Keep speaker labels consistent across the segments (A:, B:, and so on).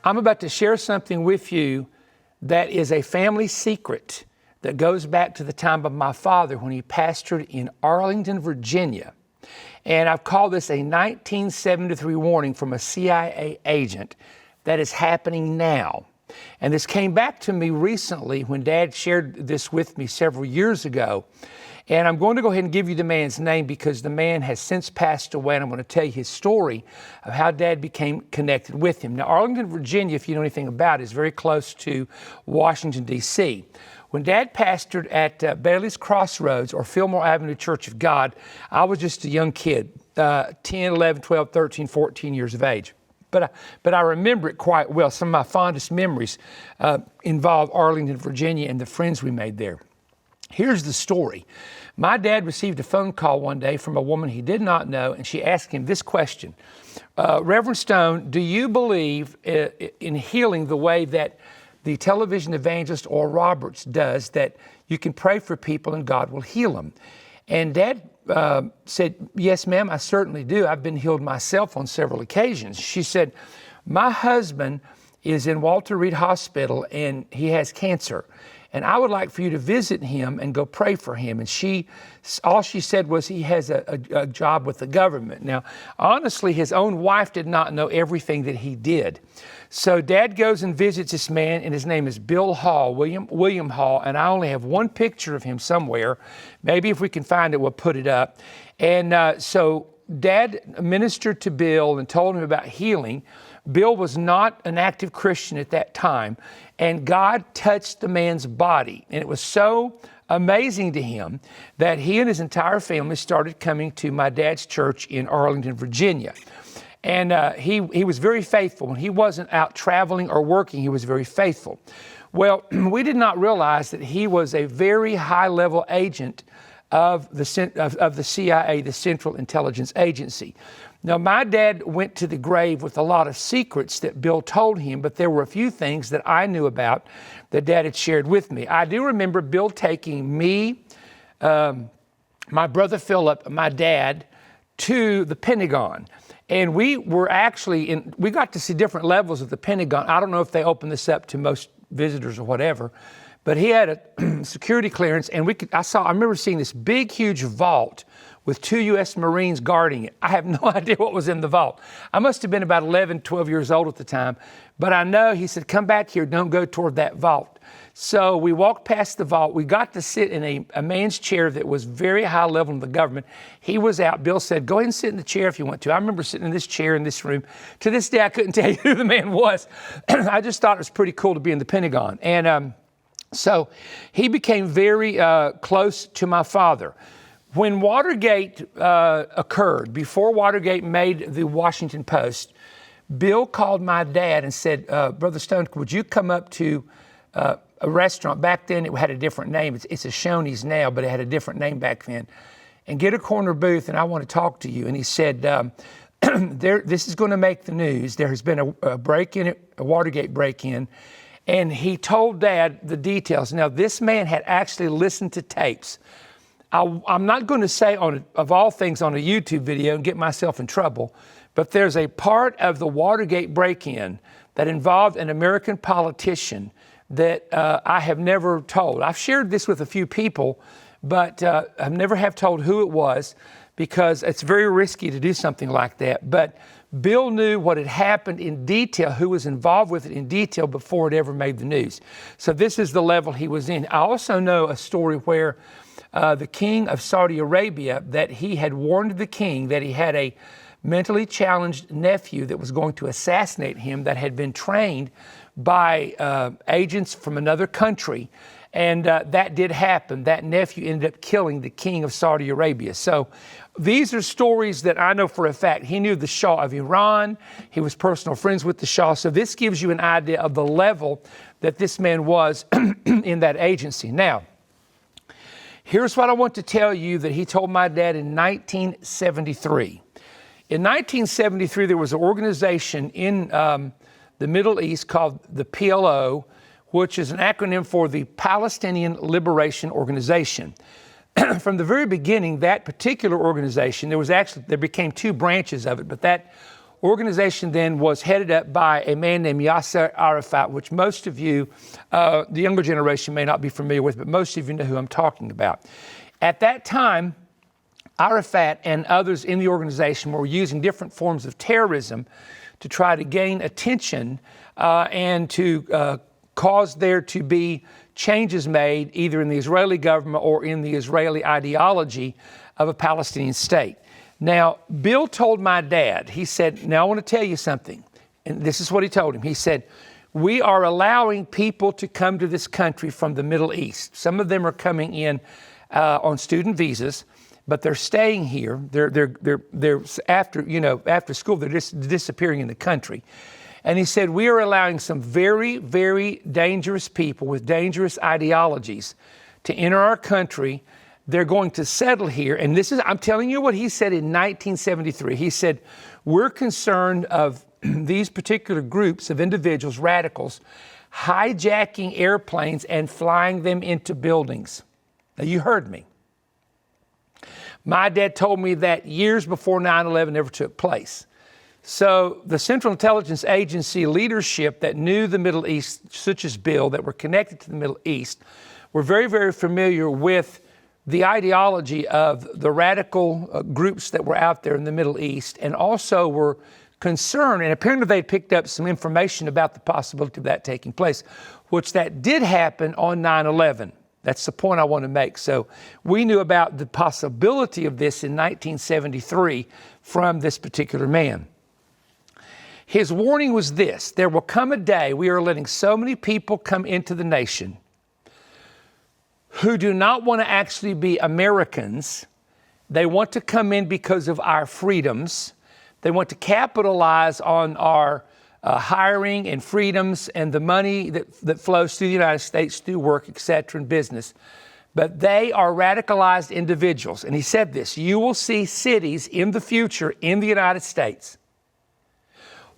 A: I'm about to share something with you that is a family secret that goes back to the time of my father when he pastored in Arlington, Virginia. And I've called this a 1973 warning from a CIA agent that is happening now. And this came back to me recently when Dad shared this with me several years ago. And I'm going to go ahead and give you the man's name because the man has since passed away, and I'm going to tell you his story of how Dad became connected with him. Now, Arlington, Virginia, if you know anything about it, is very close to Washington, D.C. When Dad pastored at Bailey's Crossroads or Fillmore Avenue Church of God, I was just a young kid, 10, 11, 12, 13, 14 years of age. But I remember it quite well. Some of my fondest memories involve Arlington, Virginia, and the friends we made there. Here's the story. My dad received a phone call one day from a woman he did not know, and she asked him this question. Reverend Stone, do you believe in healing the way that the television evangelist Oral Roberts does, that you can pray for people and God will heal them? And Dad said, yes, ma'am, I certainly do. I've been healed myself on several occasions. She said, my husband is in Walter Reed Hospital and he has cancer. And I would like for you to visit him and go pray for him. And all she said was he has a job with the government. Now, honestly, his own wife did not know everything that he did. So Dad goes and visits this man, and his name is Bill Hall, William Hall, and I only have one picture of him somewhere. Maybe if we can find it, we'll put it up. And so Dad ministered to Bill and told him about healing. Bill was not an active Christian at that time, and God touched the man's body. And it was so amazing to him that he and his entire family started coming to my dad's church in Arlington, Virginia. And he was very faithful. When he wasn't out traveling or working, he was very faithful. Well, we did not realize that he was a very high-level agent of the CIA, the Central Intelligence Agency. Now, my dad went to the grave with a lot of secrets that Bill told him, but there were a few things that I knew about that Dad had shared with me. I do remember Bill taking me, my brother Philip, my dad, to the Pentagon. And we were actually we got to see different levels of the Pentagon. I don't know if they opened this up to most visitors or whatever, but he had a security clearance, and I remember seeing this big, huge vault with 2 U.S. Marines guarding it. I have no idea what was in the vault. I must have been about 11, 12 years old at the time, but I know he said, come back here, don't go toward that vault. So we walked past the vault. We got to sit in a man's chair that was very high level in the government. He was out. Bill said, go ahead and sit in the chair if you want to. I remember sitting in this chair in this room. To this day, I couldn't tell you who the man was. I just thought it was pretty cool to be in the Pentagon. And so he became very close to my father. When Watergate occurred, before Watergate made the Washington Post, Bill called my dad and said, Brother Stone, would you come up to a restaurant? Back then it had a different name. It's a Shoney's now, but it had a different name back then. And get a corner booth, and I want to talk to you. And he said, this is going to make the news. There has been a break-in, a Watergate break-in. And he told Dad the details. Now, this man had actually listened to tapes. I'm not going to say, of all things, on a YouTube video and get myself in trouble, but there's a part of the Watergate break-in that involved an American politician that I have never told. I've shared this with a few people, but I've never have told who it was because it's very risky to do something like that. But Bill knew what had happened in detail, who was involved with it in detail before it ever made the news. So this is the level he was in. I also know a story where the king of Saudi Arabia, that he had warned the king that he had a mentally challenged nephew that was going to assassinate him that had been trained by agents from another country. And that did happen. That nephew ended up killing the king of Saudi Arabia. So these are stories that I know for a fact. He knew the Shah of Iran. He was personal friends with the Shah. So this gives you an idea of the level that this man was in that agency. Now, here's what I want to tell you that he told my dad in 1973. In 1973, there was an organization in the Middle East called the PLO, which is an acronym for the Palestinian Liberation Organization. From the very beginning, that particular organization, there became 2 branches of it, but that organization then was headed up by a man named Yasser Arafat, which most of you, the younger generation, may not be familiar with, but most of you know who I'm talking about. At that time, Arafat and others in the organization were using different forms of terrorism to try to gain attention and to cause there to be changes made either in the Israeli government or in the Israeli ideology of a Palestinian state. Now, Bill told my dad, he said, now I want to tell you something. And this is what he told him. He said, we are allowing people to come to this country from the Middle East. Some of them are coming in on student visas, but they're staying here. They're after school, they're just disappearing in the country. And he said, we are allowing some very, very dangerous people with dangerous ideologies to enter our country. They're going to settle here. And this is, I'm telling you what he said in 1973. He said, we're concerned of these particular groups of individuals, radicals, hijacking airplanes and flying them into buildings. Now, you heard me. My dad told me that years before 9/11 ever took place. So the Central Intelligence Agency leadership that knew the Middle East, such as Bill, that were connected to the Middle East, were very, very familiar with the ideology of the radical groups that were out there in the Middle East, and also were concerned, and apparently they picked up some information about the possibility of that taking place, which that did happen on 9/11. That's the point I want to make. So we knew about the possibility of this in 1973 from this particular man. His warning was this: there will come a day, we are letting so many people come into the nation who do not want to actually be Americans. They want to come in because of our freedoms. They want to capitalize on our hiring and freedoms and the money that flows through the United States through work, et cetera, and business. But they are radicalized individuals. And he said this: you will see cities in the future in the United States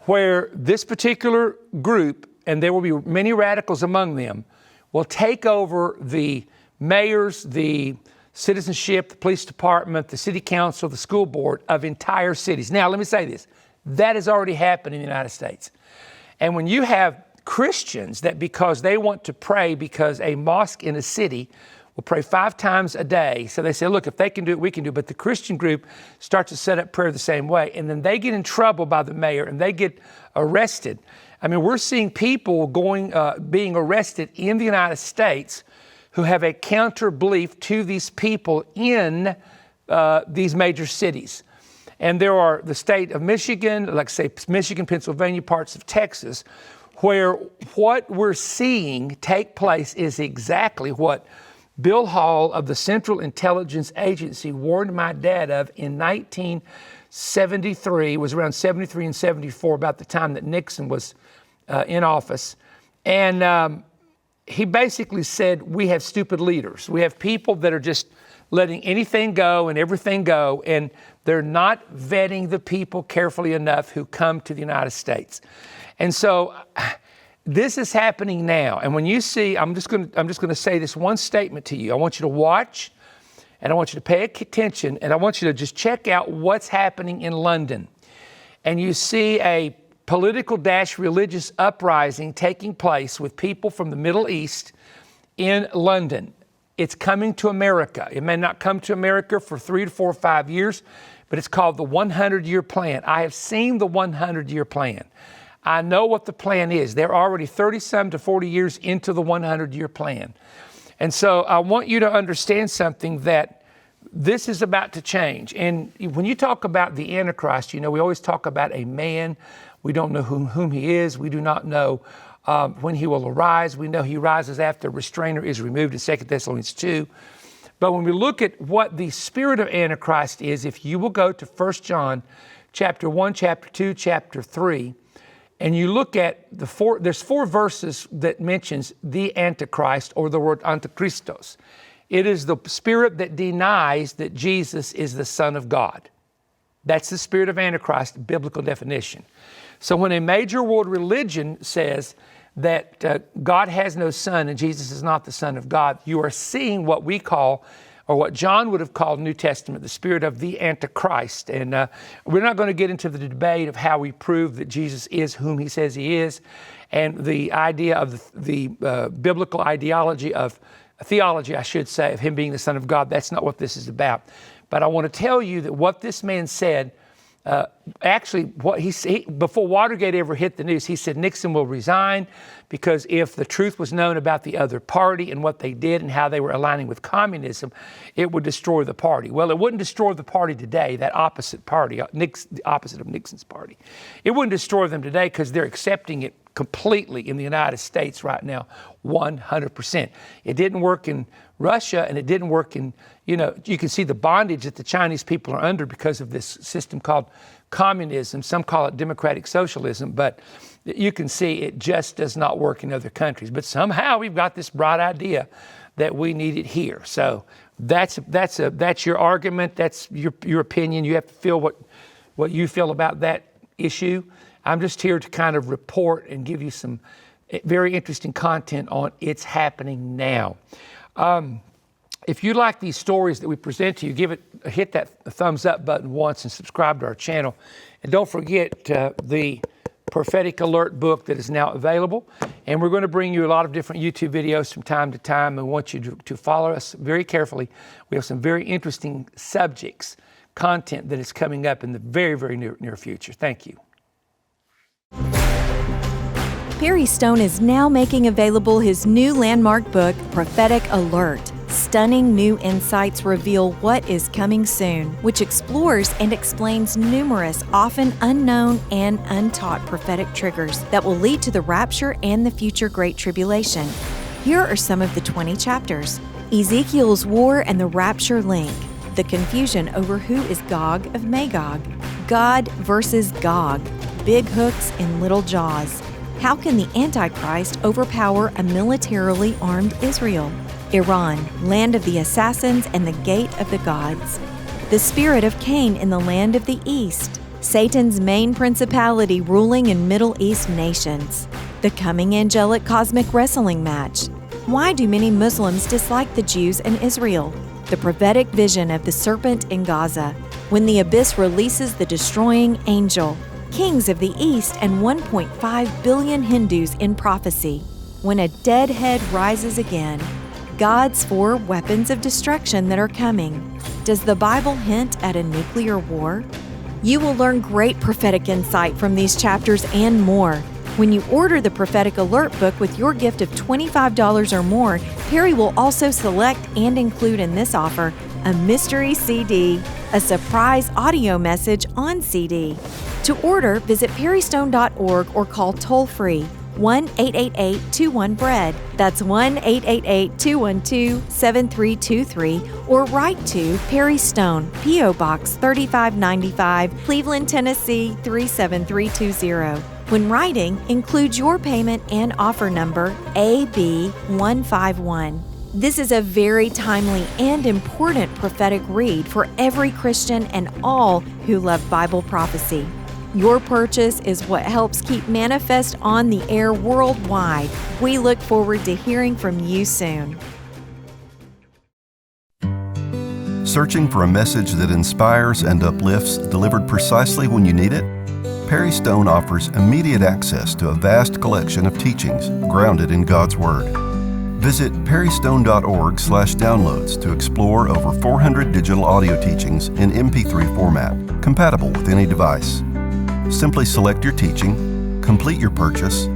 A: where this particular group, and there will be many radicals among them, will take over the mayors, the citizenship, the police department, the city council, the school board of entire cities. Now, let me say this. That has already happened in the United States. And when you have Christians that, because they want to pray, because a mosque in a city will pray 5 times a day, so they say, look, if they can do it, we can do it. But the Christian group starts to set up prayer the same way, and then they get in trouble by the mayor and they get arrested. I mean, we're seeing people being arrested in the United States who have a counter belief to these people in these major cities. And there are the state of Michigan, like say Michigan, Pennsylvania, parts of Texas, where what we're seeing take place is exactly what Bill Hall of the Central Intelligence Agency warned my dad of in 1973. It was around 73 and 74, about the time that Nixon was in office. And he basically said, we have stupid leaders. We have people that are just letting anything go and everything go, and they're not vetting the people carefully enough who come to the United States. And so this is happening now. And when you see, I'm just going to say this one statement to you. I want you to watch, and I want you to pay attention, and I want you to just check out what's happening in London. And you see a political-religious uprising taking place with people from the Middle East in London. It's coming to America. It may not come to America for 3 to 4 or 5 years, but it's called the 100-year plan. I have seen the 100-year plan. I know what the plan is. They're already 30-some to 40 years into the 100-year plan. And so I want you to understand something, that this is about to change. And when you talk about the Antichrist, you know, we always talk about a man. We don't know whom he is. We do not know when he will arise. We know he rises after restrainer is removed in 2 Thessalonians 2. But when we look at what the spirit of Antichrist is, if you will go to 1 John chapter 1, chapter 2, chapter 3, and you look at there's 4 verses that mentions the Antichrist, or the word Antichristos. It is the spirit that denies that Jesus is the Son of God. That's the spirit of Antichrist, biblical definition. So when a major world religion says that God has no son and Jesus is not the Son of God, you are seeing what we call, or what John would have called New Testament, the spirit of the Antichrist. And we're not going to get into the debate of how we prove that Jesus is whom he says he is, and the idea of the biblical ideology of theology, I should say, of him being the Son of God. That's not what this is about. But I want to tell you that what this man said, actually, what before Watergate ever hit the news, he said Nixon will resign because if the truth was known about the other party and what they did and how they were aligning with communism, it would destroy the party. Well, it wouldn't destroy the party today, that opposite party, the opposite of Nixon's party. It wouldn't destroy them today because they're accepting it completely in the United States right now, 100%. It didn't work in Russia, and it didn't work in, you can see the bondage that the Chinese people are under because of this system called communism. Some call it democratic socialism, but you can see it just does not work in other countries. But somehow we've got this bright idea that we need it here. So that's your argument. That's your opinion. You have to feel what you feel about that issue. I'm just here to kind of report and give you some very interesting content on it's happening now. If you like these stories that we present to you, hit that thumbs up button once and subscribe to our channel. And don't forget the Prophetic Alert book that is now available. And we're going to bring you a lot of different YouTube videos from time to time. And want you to follow us very carefully. We have some very interesting subjects, content that is coming up in the very, very near future. Thank you.
B: Perry Stone is now making available his new landmark book, Prophetic Alert. Stunning new insights reveal what is coming soon, which explores and explains numerous, often unknown and untaught prophetic triggers that will lead to the rapture and the future Great Tribulation. Here are some of the 20 chapters. Ezekiel's war and the rapture link. The confusion over who is Gog of Magog. God versus Gog. Big hooks in little jaws. How can the Antichrist overpower a militarily armed Israel? Iran, land of the assassins and the gate of the gods. The spirit of Cain in the land of the east. Satan's main principality ruling in Middle East nations. The coming angelic cosmic wrestling match. Why do many Muslims dislike the Jews and Israel? The prophetic vision of the serpent in Gaza. When the abyss releases the destroying angel. Kings of the East and 1.5 billion Hindus in prophecy. When a dead head rises again. God's 4 weapons of destruction that are coming. Does the Bible hint at a nuclear war? You will learn great prophetic insight from these chapters and more. When you order the Prophetic Alert book with your gift of $25 or more, Perry will also select and include in this offer a mystery CD, a surprise audio message on CD. To order, visit perrystone.org or call toll-free 1-888-21-BREAD. That's 1-888-212-7323, or write to Perry Stone, P.O. Box 3595, Cleveland, Tennessee 37320. When writing, include your payment and offer number AB151. This is a very timely and important prophetic read for every Christian and all who love Bible prophecy. Your purchase is what helps keep Manifest on the air worldwide. We look forward to hearing from you soon.
C: Searching for a message that inspires and uplifts, delivered precisely when you need it? Perry Stone offers immediate access to a vast collection of teachings grounded in God's Word. Visit perrystone.org/downloads to explore over 400 digital audio teachings in MP3 format, compatible with any device. Simply select your teaching, complete your purchase,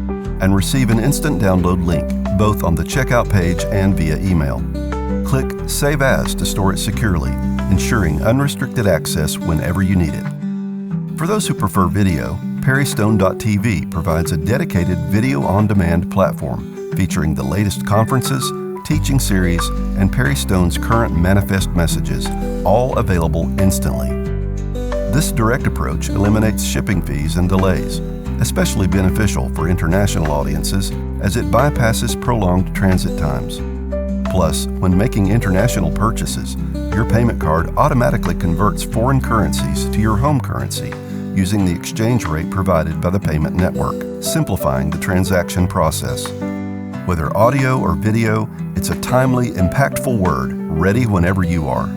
C: and receive an instant download link, both on the checkout page and via email. Click Save As to store it securely, ensuring unrestricted access whenever you need it. For those who prefer video, perrystone.tv provides a dedicated video-on-demand platform featuring the latest conferences, teaching series, and Perry Stone's current Manifest messages, all available instantly. This direct approach eliminates shipping fees and delays, especially beneficial for international audiences as it bypasses prolonged transit times. Plus, when making international purchases, your payment card automatically converts foreign currencies to your home currency using the exchange rate provided by the payment network, simplifying the transaction process. Whether audio or video, it's a timely, impactful word, ready whenever you are.